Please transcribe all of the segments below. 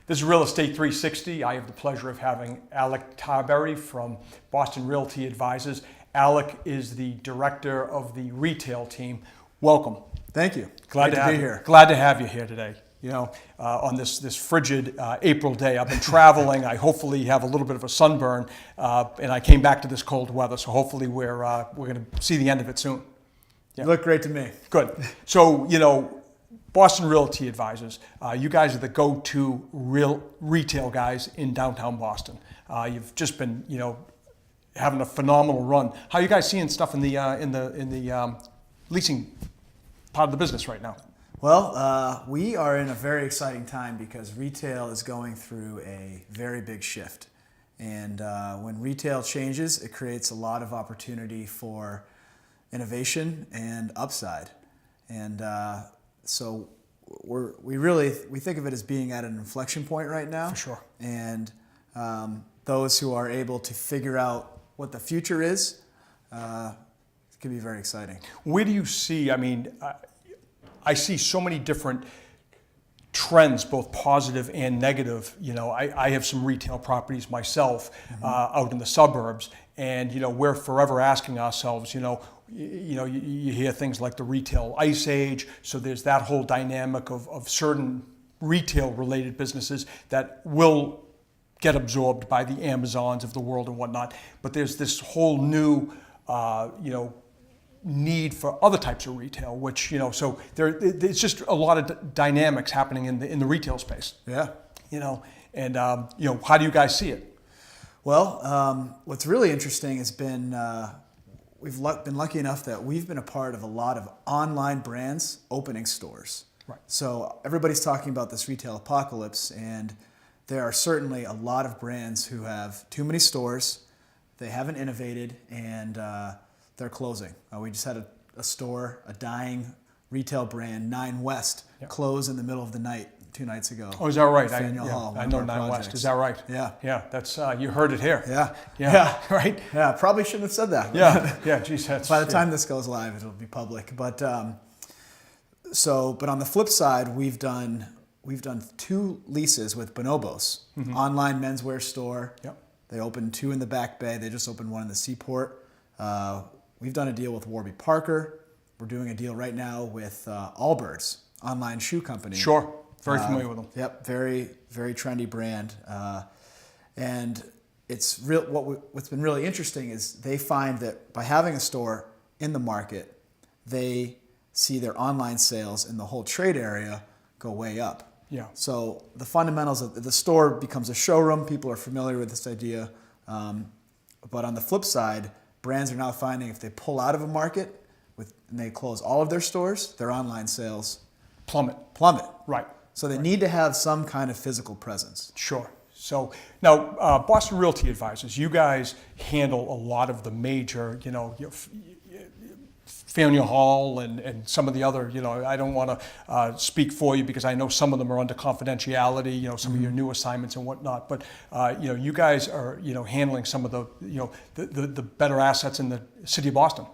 This is Real Estate 360. I have the pleasure of having Alec Tarberry from Boston Realty Advisors. Alec is the director of the retail team. Welcome. Thank you. Glad to be here. Glad to have you here today. You know, on this frigid April day. I've been traveling. I hopefully have a little bit of a sunburn, and I came back to this cold weather. So hopefully we're going to see the end of it soon. Yeah. You look great to me. Good. So Boston Realty Advisors, you guys are the go-to retail guys in downtown Boston. You've just been, having a phenomenal run. How are you guys seeing stuff in the leasing part of the business right now? Well, we are in a very exciting time because retail is going through a very big shift. And when retail changes, it creates a lot of opportunity for innovation and upside. And so we think of it as being at an inflection point right now. For sure. And those who are able to figure out what the future is, it can be very exciting. Where do you see, I see so many different trends, both positive and negative. I have some retail properties myself out in the suburbs, and we're forever asking ourselves, you hear things like the retail ice age. So there's that whole dynamic of certain retail related businesses that will get absorbed by the Amazons of the world and whatnot. But there's this whole new, need for other types of retail, which, so it's just a lot of dynamics happening in the retail space. Yeah. And how do you guys see it? Well, what's really interesting has been, we've been lucky enough that we've been a part of a lot of online brands opening stores. Right. So everybody's talking about this retail apocalypse, and there are certainly a lot of brands who have too many stores, they haven't innovated, and they're closing. We just had a store, a dying retail brand, 9 West, close in the middle of the night 2 nights ago. Oh, is that right? Faneuil Hall, I know 9 West. Is that right? Yeah. Yeah, that's you heard it here. Yeah. Right? Yeah, probably shouldn't have said that. Yeah, geez, that's... By the time this goes live, it'll be public. But but on the flip side, we've done 2 leases with Bonobos, online menswear store. Yep. They opened 2 in the Back Bay. They just opened 1 in the Seaport. We've done a deal with Warby Parker. We're doing a deal right now with Allbirds, online shoe company. Sure, very familiar with them. Yep, very, very trendy brand. And it's real. What's been really interesting is they find that by having a store in the market, they see their online sales in the whole trade area go way up. Yeah. So the fundamentals of the store becomes a showroom. People are familiar with this idea. But on the flip side, brands are now finding if they pull out of a market and they close all of their stores, their online sales plummet. Right. So they need to have some kind of physical presence. Sure. So now, Boston Realty Advisors, you guys handle a lot of the major, Faneuil Hall and some of the other, I don't want to speak for you because I know some of them are under confidentiality, some of your new assignments and whatnot. But, you guys are, handling some of the better assets in the city of Boston.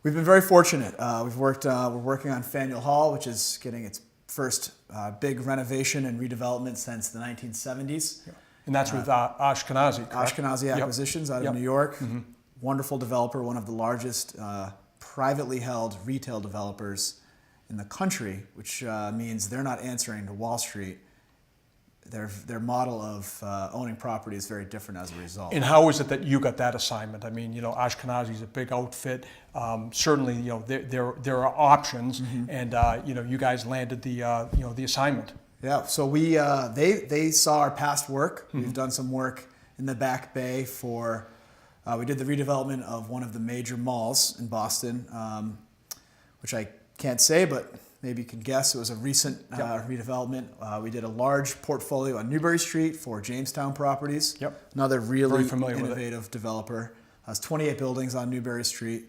We've been very fortunate. We're working on Faneuil Hall, which is getting its first big renovation and redevelopment since the 1970s. Yeah. And that's with Ashkenazi, correct? Ashkenazi Acquisitions out of New York. Wonderful developer, one of the largest privately held retail developers in the country, which means they're not answering to Wall Street. Their model of owning property is very different as a result. And how is it that you got that assignment? Ashkenazi is a big outfit. Certainly, there are options, and you guys landed the assignment. Yeah. So they saw our past work. We've done some work in the Back Bay for. We did the redevelopment of one of the major malls in Boston, which I can't say, but maybe you can guess. It was a recent redevelopment. We did a large portfolio on Newbury Street for Jamestown Properties. Yep. Another really innovative developer. Has 28 buildings on Newbury Street,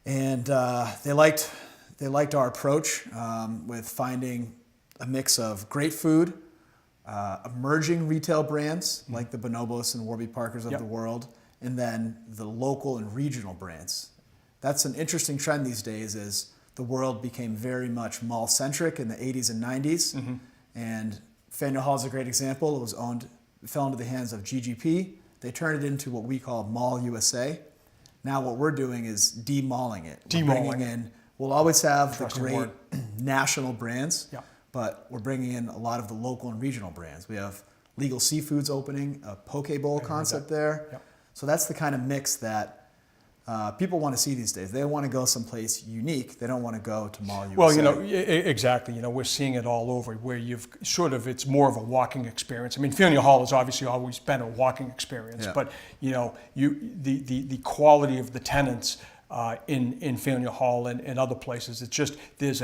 and they liked our approach with finding a mix of great food, emerging retail brands like the Bonobos and Warby Parkers of the world, and then the local and regional brands. That's an interesting trend these days is the world became very much mall-centric in the 80s and 90s, and Faneuil Hall is a great example. It fell into the hands of GGP. They turned it into what we call Mall USA. Now what we're doing is demalling it. We'll always have the great national brands, but we're bringing in a lot of the local and regional brands. We have Legal Seafoods opening, a poke bowl concept there. Yep. So that's the kind of mix that people want to see these days. They want to go someplace unique. They don't want to go to Mall USA. Well, exactly. We're seeing it all over where it's more of a walking experience. I mean, Faneuil Hall has obviously always been a walking experience, but the quality of the tenants in Faneuil Hall and other places, it's just there's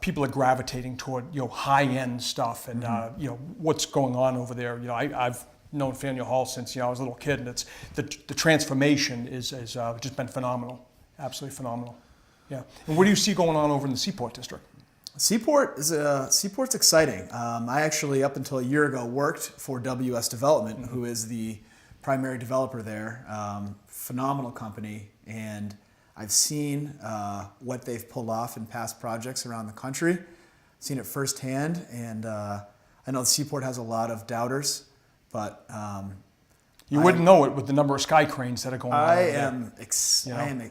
people are gravitating toward high-end stuff and what's going on over there. I've known Faneuil Hall since I was a little kid, and it's the transformation has just been phenomenal, absolutely phenomenal. Yeah. And what do you see going on over in the Seaport District? Seaport's exciting. I actually, up until a year ago, worked for WS Development, who is the primary developer there. Phenomenal company, and I've seen what they've pulled off in past projects around the country. Seen it firsthand, and I know the Seaport has a lot of doubters. But you wouldn't know it with the number of sky cranes that are going on.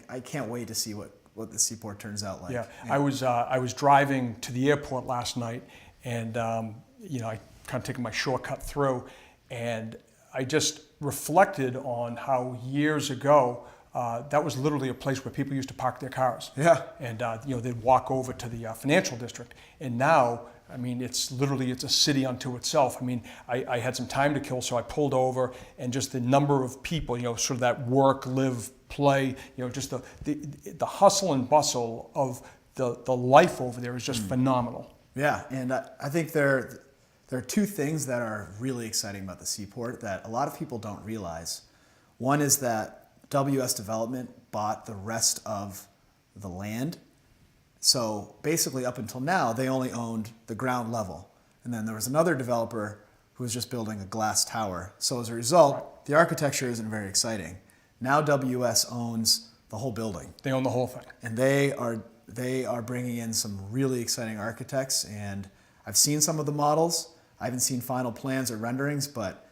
I can't wait to see what the Seaport turns out like. Yeah. I was driving to the airport last night, and I kind of taking my shortcut through, and I just reflected on how years ago that was literally a place where people used to park their cars. Yeah. And they'd walk over to the financial district, and now, I mean, it's a city unto itself. I mean, I had some time to kill, so I pulled over, and just the number of people, sort of that work, live, play, just the hustle and bustle of the life over there is just phenomenal. Yeah, and I think there are two things that are really exciting about the Seaport that a lot of people don't realize. One is that WS Development bought the rest of the land. So basically, up until now, they only owned the ground level. And then there was another developer who was just building a glass tower. So as a result, the architecture isn't very exciting. Now WS owns the whole building. They own the whole thing. And they are bringing in some really exciting architects. And I've seen some of the models. I haven't seen final plans or renderings, but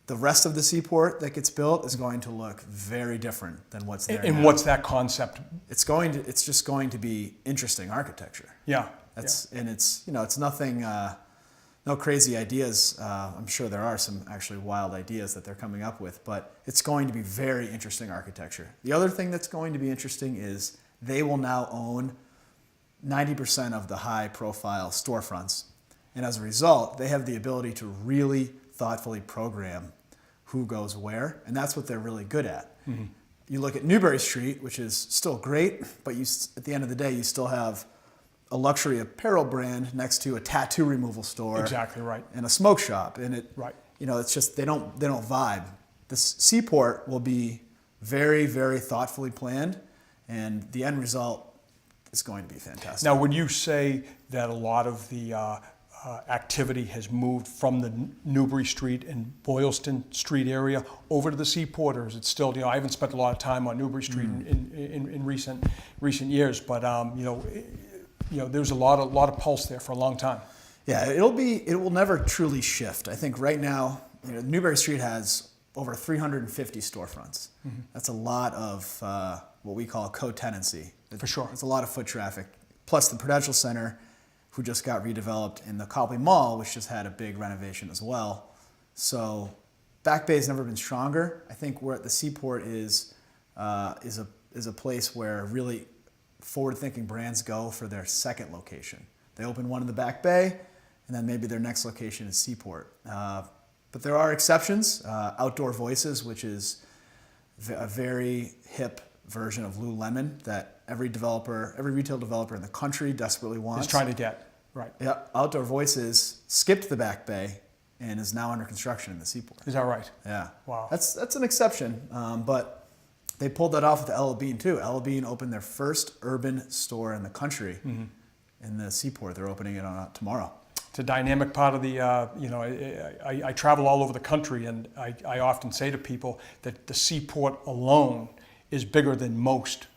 the rest of the Seaport that gets built is going to look very different than what's there now. And what's that concept? It's just going to be interesting architecture. Yeah. And it's nothing, no crazy ideas. I'm sure there are some actually wild ideas that they're coming up with, but it's going to be very interesting architecture. The other thing that's going to be interesting is they will now own 90% of the high-profile storefronts, and as a result, they have the ability to really thoughtfully program who goes where, and that's what they're really good at. Mm-hmm. You look at Newbury Street, which is still great, but at the end of the day, you still have a luxury apparel brand next to a tattoo removal store. Exactly right. And a smoke shop, and right. It's just they don't vibe. This Seaport will be very, very thoughtfully planned, and the end result is going to be fantastic. Now, would you say that a lot of the activity has moved from the Newbury Street and Boylston Street area over to the Seaport, or is it still? I haven't spent a lot of time on Newbury Street in recent years, but there's a lot of pulse there for a long time. Yeah, it will never truly shift. I think right now, Newbury Street has over 350 storefronts. Mm-hmm. That's a lot of what we call co-tenancy. For sure, it's a lot of foot traffic. Plus the Prudential Center, who just got redeveloped, in the Copley Mall, which just had a big renovation as well. So Back Bay has never been stronger. I think we're at the Seaport is a place where really forward-thinking brands go for their second location. They open one in the Back Bay, and then maybe their next location is Seaport. But there are exceptions. Outdoor Voices, which is a very hip version of Lululemon that every retail developer in the country desperately wants. Is trying to get, right. Yeah, Outdoor Voices skipped the Back Bay and is now under construction in the Seaport. Is that right? Yeah. Wow. That's an exception, but they pulled that off with Ella Bean too. Ella Bean opened their first urban store in the country in the Seaport. They're opening it tomorrow. It's a dynamic part of the, I travel all over the country, and I often say to people that the Seaport alone is bigger than most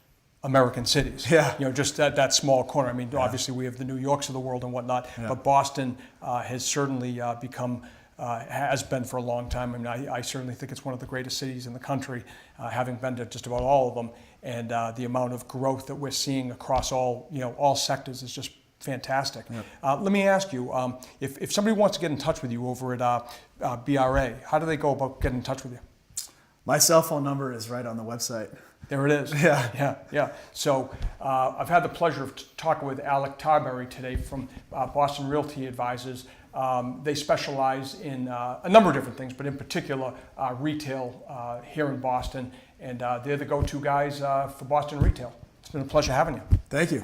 American cities. Yeah. You know, just that small corner. I mean, obviously we have the New Yorks of the world and whatnot, but Boston has certainly become, has been for a long time. I mean, I certainly think it's one of the greatest cities in the country, having been to just about all of them. And the amount of growth that we're seeing across all sectors is just fantastic. Let me ask you, if somebody wants to get in touch with you over at BRA, how do they go about getting in touch with you? My cell phone number is right on the website. There it is. Yeah. So I've had the pleasure of talking with Alec Tarberry today from Boston Realty Advisors. They specialize in a number of different things, but in particular retail here in Boston. And they're the go-to guys for Boston retail. It's been a pleasure having you. Thank you.